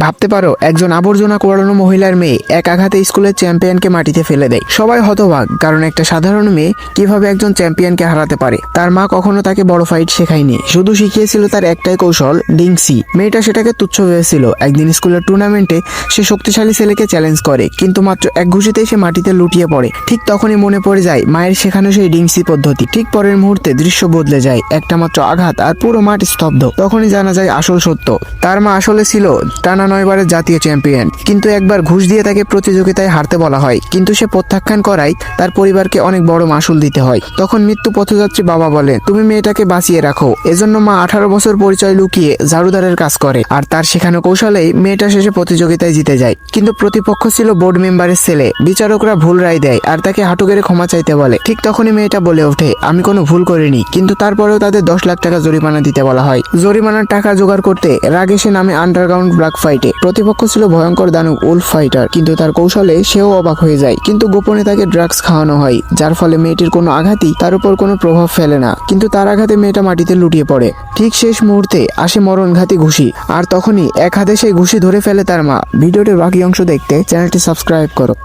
ভাবতে পারো, একজন আবর্জনা কোড়ানো মহিলার মেয়ে এক আঘাতে স্কুলের চ্যাম্পিয়নকে মাটিতে ফেলে দেয়। সবাই হতবাক, কারণ একটা সাধারণ মেয়ে কিভাবে একজন চ্যাম্পিয়নকে হারাতে পারে। তার মা কখনো তাকে বড় ফাইট শেখায়নি, শুধু শিখিয়েছিল তার একটাই কৌশল, ডিংসি। মেয়েটা সেটাকে তুচ্ছ ভেবেছিল। একদিন স্কুলের টুর্নামেন্টে সে শক্তিশালী ছেলেকে চ্যালেঞ্জ করে, কিন্তু মাত্র এক ঘুষিতেই সে মাটিতে লুটিয়ে পড়ে। ঠিক তখনই মনে পড়ে যায় মায়ের শেখানো সেই ডিংসি পদ্ধতি। ঠিক পরের মুহূর্তে দৃশ্য বদলে যায়, একটা মাত্র আঘাত আর পুরো মাঠ স্তব্ধ। তখনই জানা যায় আসল সত্য, তার মা আসলে ছিল টানা 9 বারের জাতীয় চ্যাম্পিয়ন, কিন্তু একবার ঘুষ দিয়ে তাকে প্রতিযোগিতায় হারতে বলা হয়, কিন্তু সে প্রত্যাখ্যান করায় তার পরিবারকে অনেক বড় মাসুল দিতে হয়। তখন মৃত্যু পথযাত্রী বাবা বলে, তুমি মেয়েটাকে বাঁচিয়ে রাখো। এজন্য মা 18 বছর পরিচয় লুকিয়ে ঝাড়ুদারের কাজ করে, আর তার শেখানো কৌশলেই মেয়েটা শেষে প্রতিযোগিতায় জিতে যায়। কিন্তু প্রতিপক্ষ ছিল বোর্ড মেম্বারের ছেলে। বিচারকরা ভুল রায় দেয় আর তাকে হাঁটু গেড়ে ক্ষমা চাইতে বলে। ঠিক তখনই মেয়েটা বলে ওঠে, আমি কোনো ভুল করিনি। কিন্তু তারপরেও তাদের 10 লাখ টাকা জরিমানা দিতে বলা হয়। জরিমানার টাকা জোগাড় করতে রাগে সে নামে আন্ডারগ্রাউন্ড ব্ল্যাক ফাইটে। প্রতিপক্ষ ছিল ভয়ঙ্কর দানব উলফ ফাইটার, কিন্তু তার কৌশলে সেও অবাক হয়ে যায়। কিন্তু গোপনে তাকে ড্রাগস খাওয়ানো হয়, যার ফলে মেয়েটির কোনো আঘাতই তার উপর কোনো প্রভাব ফেলে না, কিন্তু তার আঘাতে মেয়েটা মাটিতে লুটিয়ে পড়ে। ঠিক শেষ মুহূর্তে আসে মরণঘাতী ঘুষি, আর তখনই এক হাতে সেই ঘুষি ধরে ফেলে তার মা। ভিডিওটির বাকি অংশ দেখতে চ্যানেলটি সাবস্ক্রাইব করো।